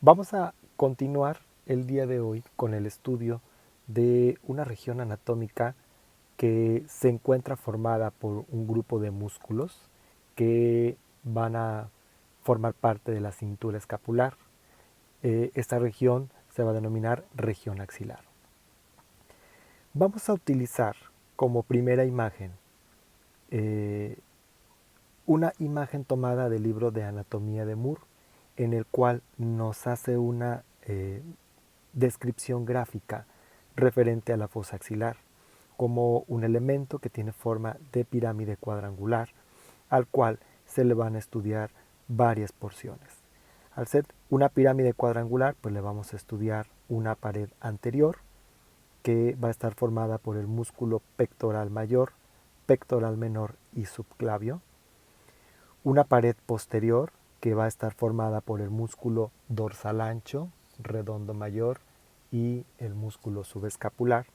Vamos a continuar el día de hoy con el estudio de una región anatómica que se encuentra formada por un grupo de músculos que van a formar parte de la cintura escapular. Esta región se va a denominar región axilar. Vamos a utilizar como primera imagen eh, una imagen tomada del libro de anatomía de Moore, en el cual nos hace una descripción gráfica referente a la fosa axilar como un elemento que tiene forma de pirámide cuadrangular, al cual se le van a estudiar varias porciones. Al ser una pirámide cuadrangular, pues le vamos a estudiar una pared anterior que va a estar formada por el músculo pectoral mayor, pectoral menor y subclavio. Una pared posterior que va a estar formada por el músculo dorsal ancho, redondo mayor y el músculo subescapular,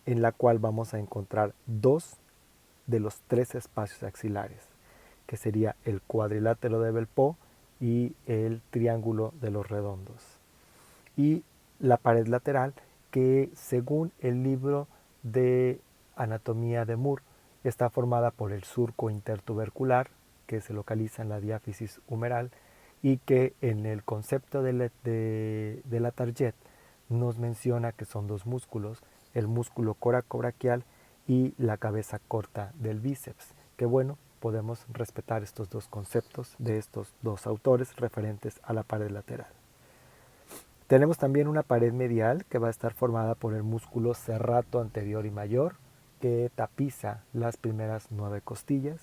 en la cual vamos a encontrar dos de los tres espacios axilares, que sería el cuadrilátero de Belpo y el triángulo de los redondos. Y la pared lateral, que según el libro de anatomía de Moore, está formada por el surco intertubercular, que se localiza en la diáfisis humeral, y que en el concepto de la Target nos menciona que son dos músculos, el músculo coracobraquial y la cabeza corta del bíceps, que bueno, podemos respetar estos dos conceptos de estos dos autores referentes a la pared lateral. Tenemos también una pared medial que va a estar formada por el músculo serrato anterior y mayor, que tapiza las primeras 9 costillas.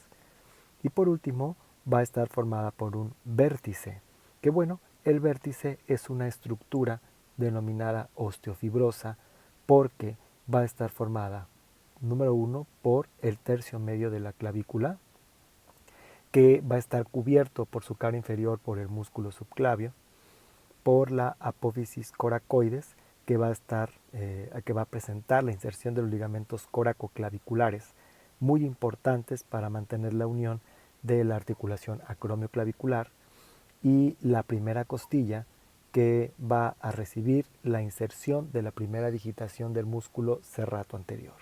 Y por último, va a estar formada por un vértice, que bueno, el vértice es una estructura denominada osteofibrosa porque va a estar formada, número 1, por el tercio medio de la clavícula, que va a estar cubierto por su cara inferior por el músculo subclavio, por la apófisis coracoides, que va a presentar la inserción de los ligamentos coracoclaviculares, muy importantes para mantener la unión de la articulación acromioclavicular, y la primera costilla, que va a recibir la inserción de la primera digitación del músculo serrato anterior.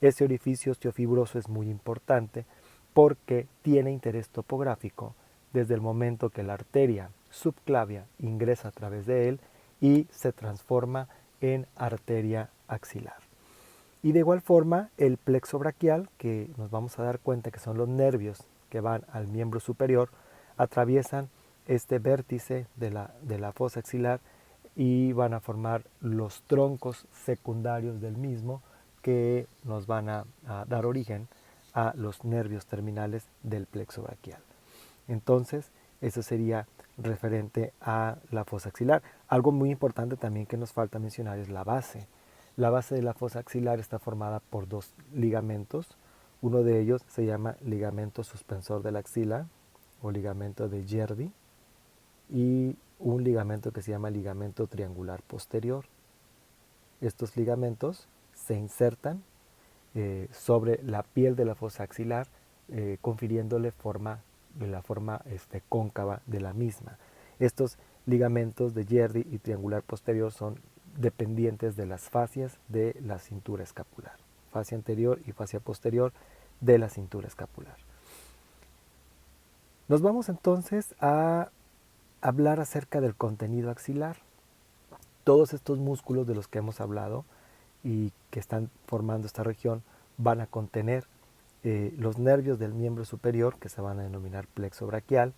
Ese orificio osteofibroso es muy importante porque tiene interés topográfico desde el momento que la arteria subclavia ingresa a través de él y se transforma en arteria axilar. Y de igual forma, el plexo braquial, que nos vamos a dar cuenta que son los nervios que van al miembro superior, atraviesan este vértice de la fosa axilar y van a formar los troncos secundarios del mismo, que nos van a dar origen a los nervios terminales del plexo braquial. Entonces, eso sería referente a la fosa axilar. Algo muy importante también que nos falta mencionar es la base. La base de la fosa axilar está formada por dos ligamentos. Uno de ellos se llama ligamento suspensor de la axila o ligamento de Gerdy, y un ligamento que se llama ligamento triangular posterior. Estos ligamentos se insertan sobre la piel de la fosa axilar, confiriéndole la forma cóncava de la misma. Estos ligamentos de Gerdy y triangular posterior son dependientes de las fascias de la cintura escapular, fascia anterior y fascia posterior de la cintura escapular. Nos vamos entonces a hablar acerca del contenido axilar. Todos estos músculos de los que hemos hablado y que están formando esta región van a contener los nervios del miembro superior, que se van a denominar plexo braquial,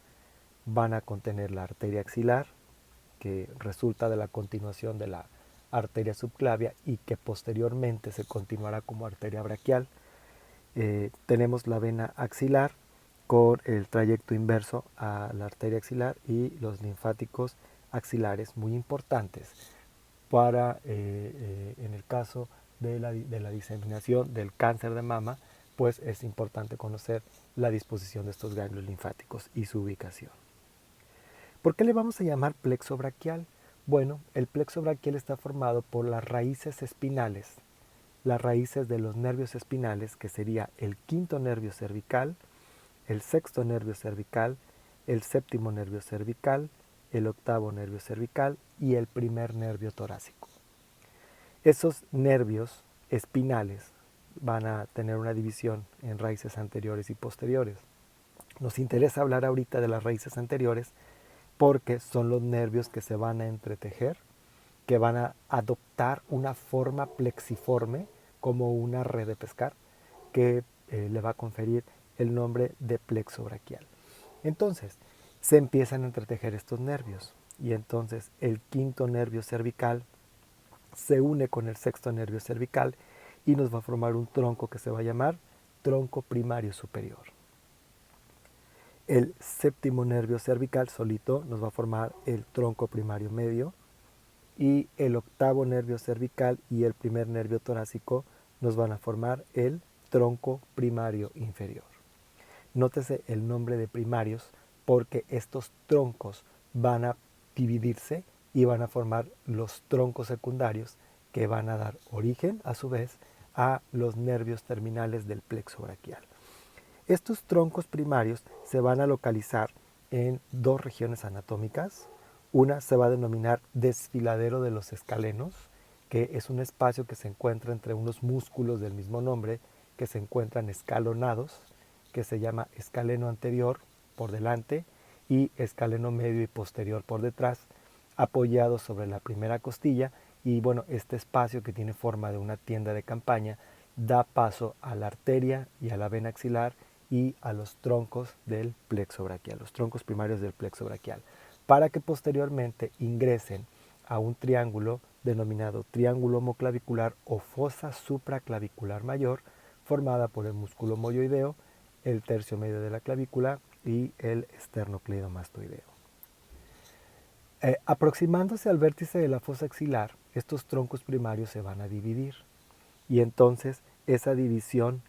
van a contener la arteria axilar, que resulta de la continuación de la arteria subclavia y que posteriormente se continuará como arteria braquial. Tenemos la vena axilar con el trayecto inverso a la arteria axilar y los linfáticos axilares, muy importantes para, en el caso de la diseminación del cáncer de mama, pues es importante conocer la disposición de estos ganglios linfáticos y su ubicación. ¿Por qué le vamos a llamar plexo braquial? Bueno, el plexo braquial está formado por las raíces espinales, las raíces de los nervios espinales, que sería el quinto nervio cervical, el sexto nervio cervical, el séptimo nervio cervical, el octavo nervio cervical y el primer nervio torácico. Esos nervios espinales van a tener una división en raíces anteriores y posteriores. Nos interesa hablar ahorita de las raíces anteriores porque son los nervios que se van a entretejer, que van a adoptar una forma plexiforme como una red de pescar, que le va a conferir el nombre de plexo braquial. Entonces, se empiezan a entretejer estos nervios y entonces el quinto nervio cervical se une con el sexto nervio cervical y nos va a formar un tronco que se va a llamar tronco primario superior. El séptimo nervio cervical solito nos va a formar el tronco primario medio y el octavo nervio cervical y el primer nervio torácico nos van a formar el tronco primario inferior. Nótese el nombre de primarios porque estos troncos van a dividirse y van a formar los troncos secundarios que van a dar origen a su vez a los nervios terminales del plexo braquial. Estos troncos primarios se van a localizar en dos regiones anatómicas. Una se va a denominar desfiladero de los escalenos, que es un espacio que se encuentra entre unos músculos del mismo nombre que se encuentran escalonados, que se llama escaleno anterior por delante y escaleno medio y posterior por detrás, apoyados sobre la primera costilla. Y bueno, este espacio que tiene forma de una tienda de campaña da paso a la arteria y a la vena axilar y a los troncos del plexo braquial, los troncos primarios del plexo braquial, para que posteriormente ingresen a un triángulo denominado triángulo homoclavicular o fosa supraclavicular mayor, formada por el músculo moyoideo, el tercio medio de la clavícula y el esternocleidomastoideo. Aproximándose al vértice de la fosa axilar, estos troncos primarios se van a dividir y entonces esa división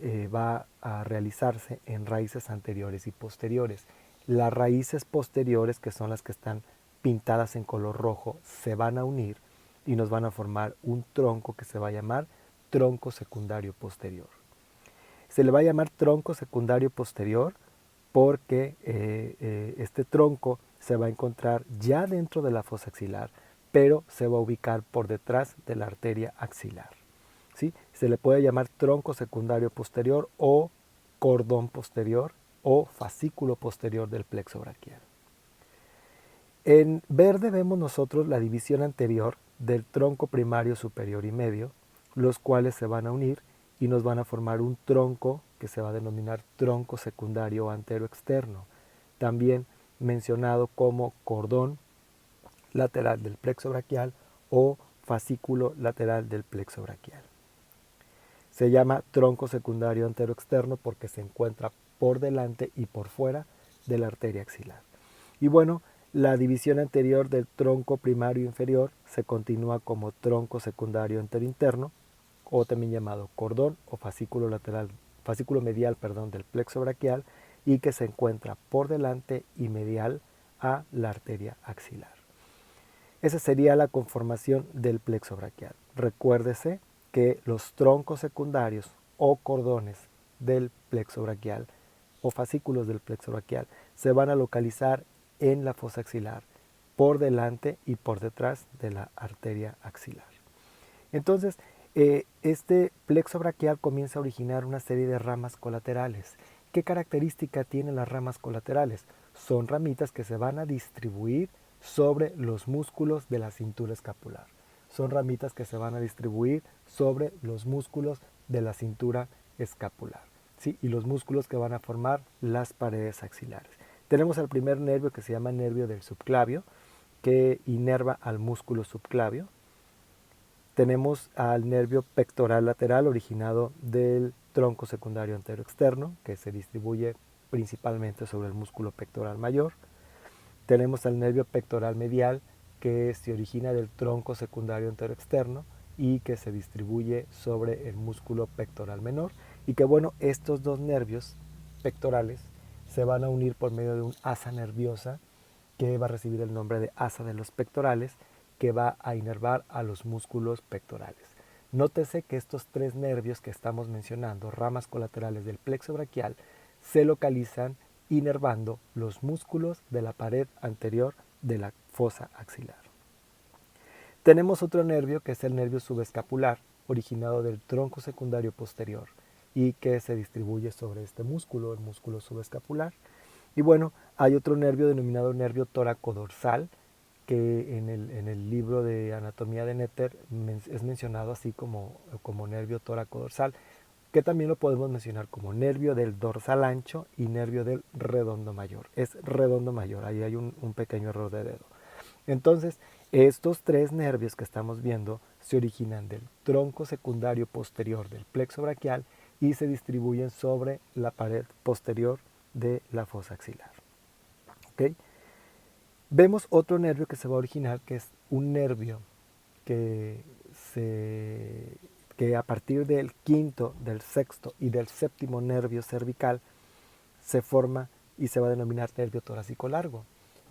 va a realizarse en raíces anteriores y posteriores. Las raíces posteriores, que son las que están pintadas en color rojo, se van a unir y nos van a formar un tronco que se va a llamar tronco secundario posterior. Se le va a llamar tronco secundario posterior porque este tronco se va a encontrar ya dentro de la fosa axilar, pero se va a ubicar por detrás de la arteria axilar. ¿Sí? Se le puede llamar tronco secundario posterior o cordón posterior o fascículo posterior del plexo braquial. En verde vemos nosotros la división anterior del tronco primario superior y medio, los cuales se van a unir y nos van a formar un tronco que se va a denominar tronco secundario antero externo, también mencionado como cordón lateral del plexo braquial o fascículo lateral del plexo braquial. Se llama tronco secundario antero externo porque se encuentra por delante y por fuera de la arteria axilar. Y bueno, la división anterior del tronco primario inferior se continúa como tronco secundario antero-interno, o también llamado cordón o fascículo medial del plexo braquial, y que se encuentra por delante y medial a la arteria axilar. Esa sería la conformación del plexo braquial. Recuérdese que los troncos secundarios o cordones del plexo braquial o fascículos del plexo braquial se van a localizar en la fosa axilar, por delante y por detrás de la arteria axilar. Entonces, este plexo braquial comienza a originar una serie de ramas colaterales. ¿Qué característica tienen las ramas colaterales? Son ramitas que se van a distribuir sobre los músculos de la cintura escapular. Son ramitas que se van a distribuir sobre los músculos de la cintura escapular, ¿sí? Y los músculos que van a formar las paredes axilares. Tenemos el primer nervio que se llama nervio del subclavio, que inerva al músculo subclavio. Tenemos al nervio pectoral lateral originado del tronco secundario antero externo, que se distribuye principalmente sobre el músculo pectoral mayor. Tenemos al nervio pectoral medial, que se origina del tronco secundario antero externo y que se distribuye sobre el músculo pectoral menor. Y que bueno, estos dos nervios pectorales se van a unir por medio de un asa nerviosa que va a recibir el nombre de asa de los pectorales, que va a inervar a los músculos pectorales. Nótese que estos tres nervios que estamos mencionando, ramas colaterales del plexo braquial, se localizan inervando los músculos de la pared anterior de la fosa axilar. Tenemos otro nervio que es el nervio subescapular, originado del tronco secundario posterior y que se distribuye sobre este músculo, el músculo subescapular. Y bueno, hay otro nervio denominado nervio tóraco-dorsal, que en el libro de anatomía de Netter es mencionado así como nervio tóraco-dorsal, que también lo podemos mencionar como nervio del dorsal ancho y nervio del redondo mayor. Es redondo mayor, ahí hay un pequeño error de dedo. Entonces, estos tres nervios que estamos viendo se originan del tronco secundario posterior del plexo braquial y se distribuyen sobre la pared posterior de la fosa axilar. ¿Okay? Vemos otro nervio que se va a originar, que es un nervio que a partir del quinto, del sexto y del séptimo nervio cervical se forma y se va a denominar nervio torácico largo.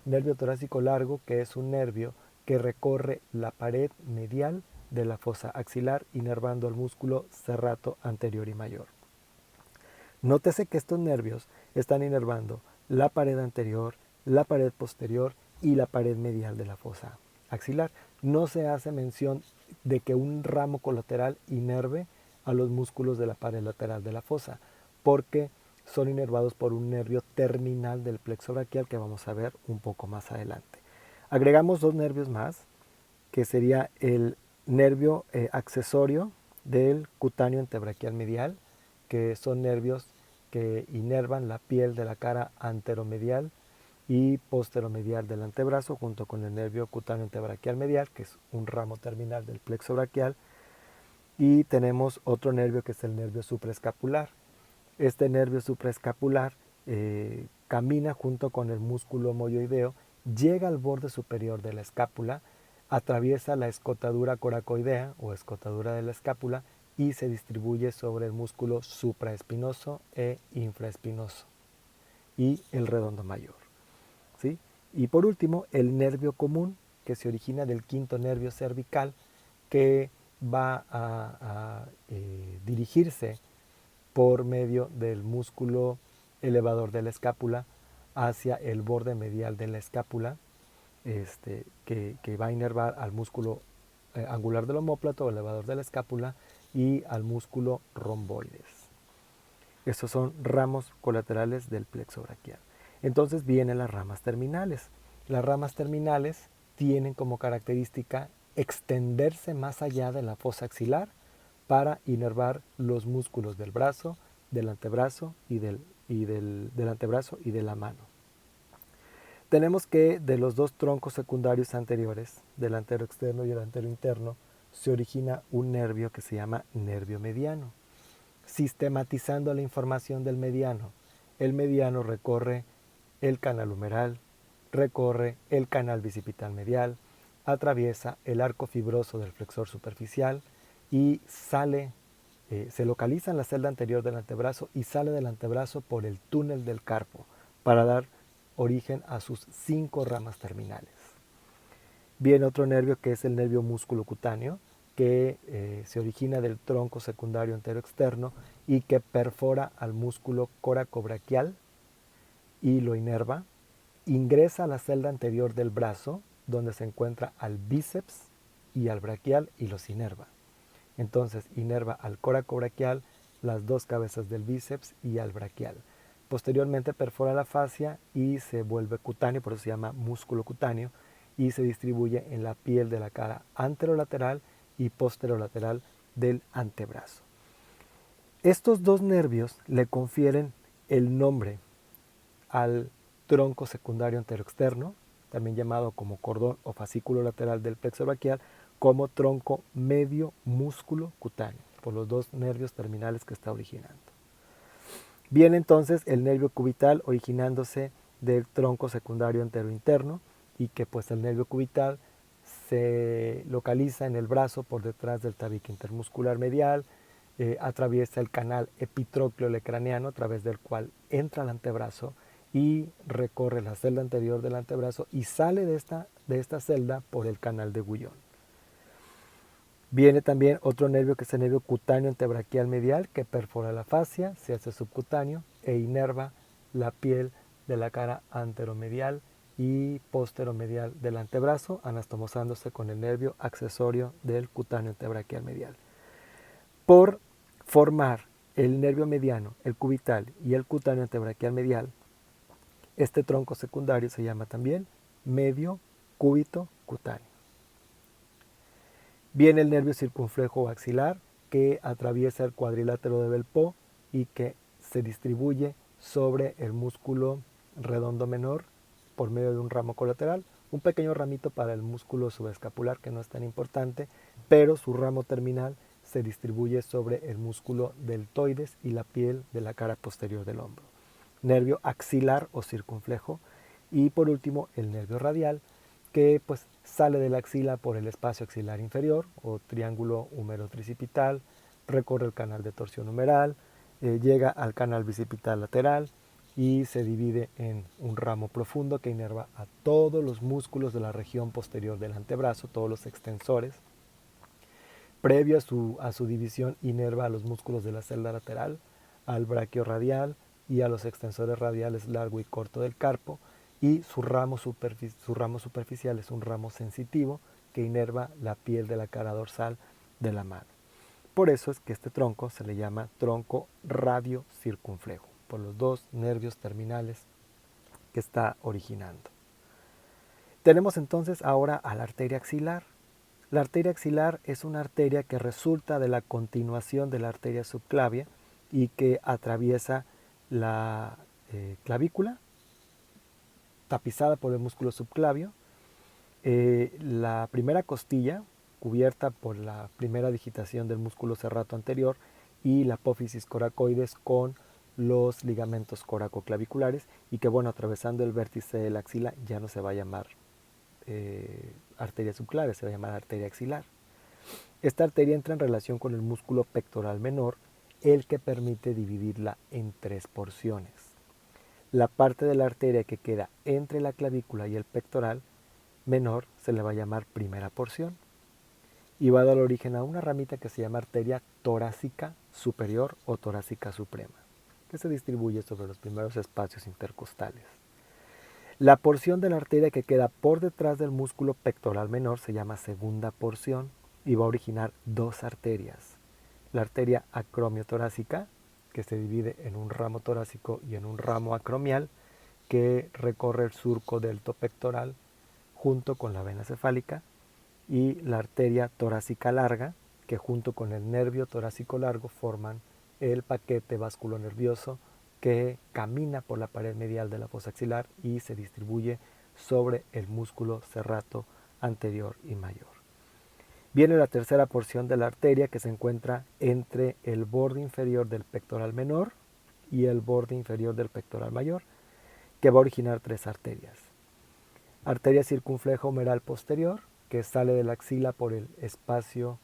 Nervio torácico largo, que es un nervio que recorre la pared medial de la fosa axilar, inervando el músculo serrato anterior y mayor. Nótese que estos nervios están inervando la pared anterior, la pared posterior y la pared medial de la fosa axilar. No se hace mención de que un ramo colateral inerve a los músculos de la pared lateral de la fosa, porque son inervados por un nervio terminal del plexo braquial que vamos a ver un poco más adelante. Agregamos dos nervios más, que sería el nervio accesorio del cutáneo antebraquial medial, que son nervios que inervan la piel de la cara anteromedial y posteromedial del antebrazo, junto con el nervio cutáneo antebraquial medial, que es un ramo terminal del plexo braquial. Y tenemos otro nervio que es el nervio supraescapular. Este nervio supraescapular camina junto con el músculo moyoideo, llega al borde superior de la escápula, atraviesa la escotadura coracoidea o escotadura de la escápula y se distribuye sobre el músculo supraespinoso e infraespinoso y el redondo mayor. ¿Sí? Y por último, el nervio común, que se origina del quinto nervio cervical, que va a dirigirse por medio del músculo elevador de la escápula hacia el borde medial de la escápula, que va a inervar al músculo angular del omóplato o elevador de la escápula y al músculo romboides. Estos son ramos colaterales del plexo braquial. Entonces vienen las ramas terminales. Las ramas terminales tienen como característica extenderse más allá de la fosa axilar para inervar los músculos del brazo, del antebrazo y del antebrazo y de la mano. Tenemos que de los dos troncos secundarios anteriores, del antero externo y el antero interno, se origina un nervio que se llama nervio mediano. Sistematizando la información del mediano, el mediano recorre el canal humeral, recorre el canal bicipital medial, atraviesa el arco fibroso del flexor superficial y se localiza en la celda anterior del antebrazo y sale del antebrazo por el túnel del carpo para dar origen a sus 5 ramas terminales. Viene otro nervio que es el nervio músculo cutáneo, que se origina del tronco secundario entero externo y que perfora al músculo coracobraquial y lo inerva, ingresa a la celda anterior del brazo, donde se encuentra al bíceps y al braquial y los inerva. Entonces inerva al coracobraquial, las dos cabezas del bíceps y al braquial. Posteriormente perfora la fascia y se vuelve cutáneo, por eso se llama músculo cutáneo, y se distribuye en la piel de la cara anterolateral y posterolateral del antebrazo. Estos dos nervios le confieren el nombre al tronco secundario anteroexterno, también llamado como cordón o fascículo lateral del plexo braquial, como tronco medio músculo cutáneo, por los dos nervios terminales que está originando. Viene entonces el nervio cubital originándose del tronco secundario anterointerno y que pues el nervio cubital se localiza en el brazo por detrás del tabique intermuscular medial, atraviesa el canal epitrócleo-lecraneano a través del cual entra al antebrazo y recorre la celda anterior del antebrazo y sale de esta celda por el canal de Guyon. Viene también otro nervio que es el nervio cutáneo antebraquial medial que perfora la fascia, se hace subcutáneo e inerva la piel de la cara anteromedial y posteromedial del antebrazo, anastomosándose con el nervio accesorio del cutáneo antebraquial medial. Por formar el nervio mediano, el cubital y el cutáneo antebraquial medial, este tronco secundario se llama también medio cúbito cutáneo. Viene el nervio circunflejo axilar, que atraviesa el cuadrilátero de Bellevue y que se distribuye sobre el músculo redondo menor por medio de un ramo colateral, un pequeño ramito para el músculo subescapular que no es tan importante, pero su ramo terminal se distribuye sobre el músculo deltoides y la piel de la cara posterior del hombro. Nervio axilar o circunflejo, y por último el nervio radial, que pues sale de la axila por el espacio axilar inferior o triángulo húmero-tricipital, recorre el canal de torsión humeral, llega al canal bicipital lateral y se divide en un ramo profundo que inerva a todos los músculos de la región posterior del antebrazo, todos los extensores. Previo a su división, inerva a los músculos de la celda lateral, al braquio radial y a los extensores radiales largo y corto del carpo, y su ramo superficial es un ramo sensitivo que inerva la piel de la cara dorsal de la mano. Por eso es que este tronco se le llama tronco radiocircunflejo, por los dos nervios terminales que está originando. Tenemos entonces ahora a la arteria axilar. La arteria axilar es una arteria que resulta de la continuación de la arteria subclavia y que atraviesa la clavícula, tapizada por el músculo subclavio, la primera costilla, cubierta por la primera digitación del músculo serrato anterior, y la apófisis coracoides con los ligamentos coracoclaviculares, y que bueno, atravesando el vértice de la axila ya no se va a llamar arteria subclavia, se va a llamar arteria axilar. Esta arteria entra en relación con el músculo pectoral menor, el que permite dividirla en tres porciones. La parte de la arteria que queda entre la clavícula y el pectoral menor se le va a llamar primera porción y va a dar origen a una ramita que se llama arteria torácica superior o torácica suprema, que se distribuye sobre los primeros espacios intercostales. La porción de la arteria que queda por detrás del músculo pectoral menor se llama segunda porción y va a originar dos arterias. La arteria acromiotorácica, que se divide en un ramo torácico y en un ramo acromial, que recorre el surco delto pectoral junto con la vena cefálica, y la arteria torácica larga, que junto con el nervio torácico largo forman el paquete vasculonervioso que camina por la pared medial de la fosa axilar y se distribuye sobre el músculo serrato anterior y mayor. Viene la tercera porción de la arteria, que se encuentra entre el borde inferior del pectoral menor y el borde inferior del pectoral mayor, que va a originar tres arterias. Arteria circunfleja humeral posterior, que sale de la axila por el espacio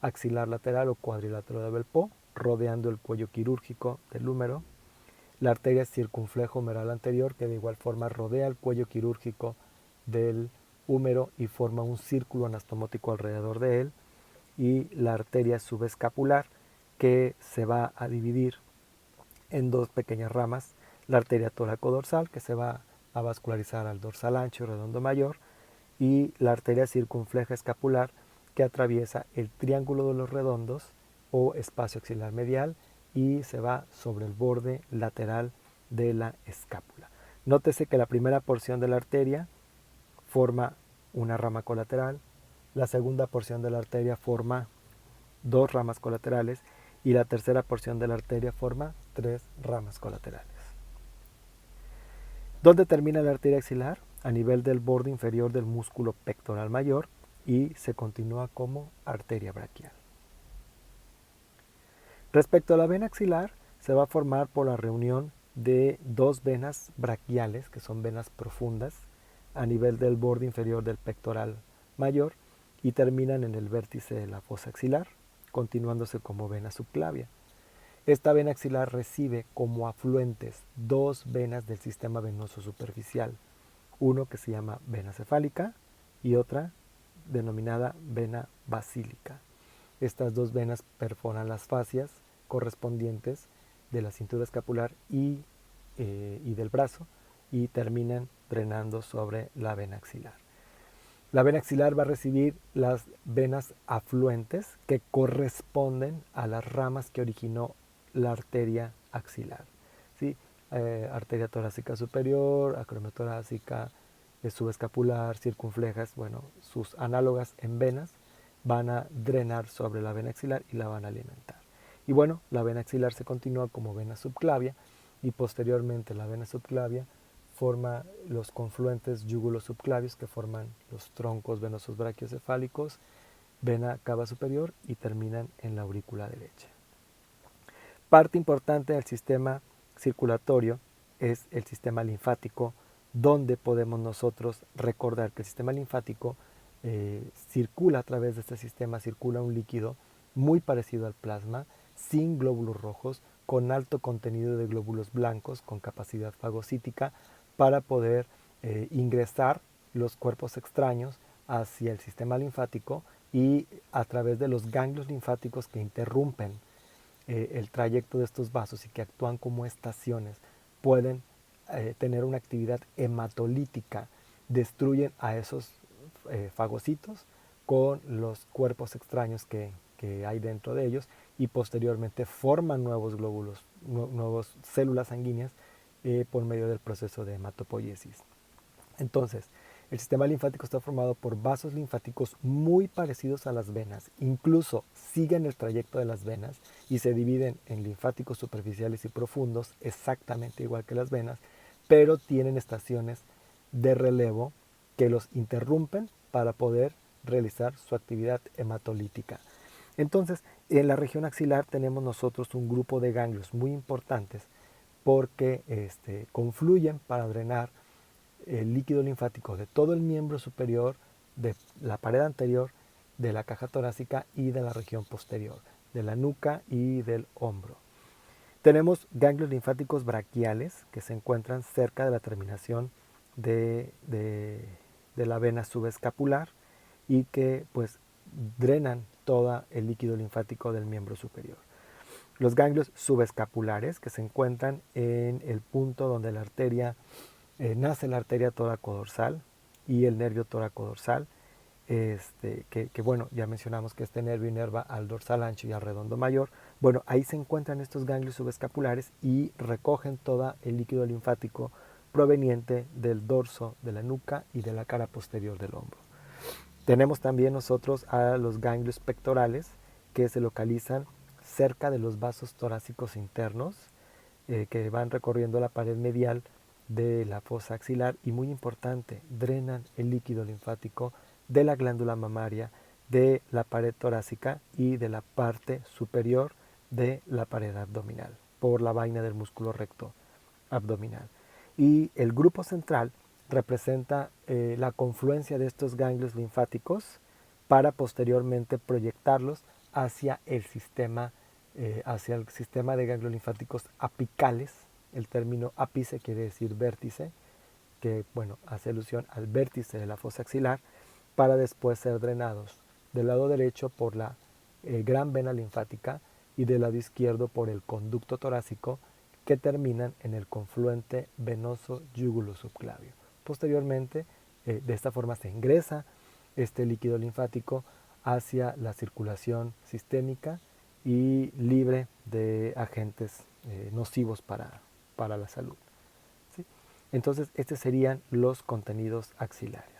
axilar lateral o cuadrilátero de Bellevue, rodeando el cuello quirúrgico del húmero. La arteria circunfleja humeral anterior, que de igual forma rodea el cuello quirúrgico del húmero y forma un círculo anastomótico alrededor de él. Y la arteria subescapular, que se va a dividir en dos pequeñas ramas. La arteria toracodorsal, que se va a vascularizar al dorsal ancho y redondo mayor, y la arteria circunfleja escapular, que atraviesa el triángulo de los redondos o espacio axilar medial y se va sobre el borde lateral de la escápula. Nótese que la primera porción de la arteria forma una rama colateral, la segunda porción de la arteria forma dos ramas colaterales y la tercera porción de la arteria forma tres ramas colaterales. ¿Dónde termina la arteria axilar? A nivel del borde inferior del músculo pectoral mayor y se continúa como arteria braquial. Respecto a la vena axilar, se va a formar por la reunión de dos venas braquiales, que son venas profundas, a nivel del borde inferior del pectoral mayor y terminan en el vértice de la fosa axilar, continuándose como vena subclavia. Esta vena axilar recibe como afluentes dos venas del sistema venoso superficial, uno que se llama vena cefálica y otra denominada vena basílica. Estas dos venas perforan las fascias correspondientes de la cintura escapular y del brazo y terminan drenando sobre la vena axilar. La vena axilar va a recibir las venas afluentes que corresponden a las ramas que originó la arteria axilar. ¿Sí? Arteria torácica superior, acromiotorácica, subescapular, circunflejas, bueno, sus análogas en venas van a drenar sobre la vena axilar y la van a alimentar. Y bueno, la vena axilar se continúa como vena subclavia y posteriormente la vena subclavia forma los confluentes yúgulos subclavios que forman los troncos venosos brachiocefálicos, vena cava superior y terminan en la aurícula derecha. Parte importante del sistema circulatorio es el sistema linfático, donde podemos nosotros recordar que el sistema linfático circula a través de este sistema, circula un líquido muy parecido al plasma, sin glóbulos rojos, con alto contenido de glóbulos blancos, con capacidad fagocítica, para poder ingresar los cuerpos extraños hacia el sistema linfático y a través de los ganglios linfáticos que interrumpen el trayecto de estos vasos y que actúan como estaciones, pueden tener una actividad hematolítica, destruyen a esos fagocitos con los cuerpos extraños que hay dentro de ellos y posteriormente forman nuevos glóbulos, nuevas células sanguíneas por medio del proceso de hematopoiesis. Entonces, el sistema linfático está formado por vasos linfáticos muy parecidos a las venas, incluso siguen el trayecto de las venas y se dividen en linfáticos superficiales y profundos, exactamente igual que las venas, pero tienen estaciones de relevo que los interrumpen para poder realizar su actividad hematolítica. Entonces, en la región axilar tenemos nosotros un grupo de ganglios muy importantes porque confluyen para drenar el líquido linfático de todo el miembro superior, de la pared anterior, de la caja torácica y de la región posterior, de la nuca y del hombro. Tenemos ganglios linfáticos braquiales que se encuentran cerca de la terminación de la vena subescapular y que pues drenan todo el líquido linfático del miembro superior. Los ganglios subescapulares que se encuentran en el punto donde la arteria nace la arteria toracodorsal y el nervio toracodorsal, que bueno, ya mencionamos que este nervio inerva al dorsal ancho y al redondo mayor. Bueno, ahí se encuentran estos ganglios subescapulares y recogen todo el líquido linfático proveniente del dorso de la nuca y de la cara posterior del hombro. Tenemos también nosotros a los ganglios pectorales que se localizan cerca de los vasos torácicos internos que van recorriendo la pared medial de la fosa axilar y muy importante, drenan el líquido linfático de la glándula mamaria, de la pared torácica y de la parte superior de la pared abdominal por la vaina del músculo recto abdominal. Y el grupo central representa la confluencia de estos ganglios linfáticos para posteriormente proyectarlos hacia el sistema de ganglios linfáticos apicales. El término ápice quiere decir vértice, que bueno, hace alusión al vértice de la fosa axilar, para después ser drenados del lado derecho por la gran vena linfática y del lado izquierdo por el conducto torácico, que terminan en el confluente venoso yúgulo subclavio. Posteriormente, de esta forma se ingresa este líquido linfático hacia la circulación sistémica y libre de agentes nocivos para la salud. ¿Sí? Entonces, estos serían los contenidos axilares.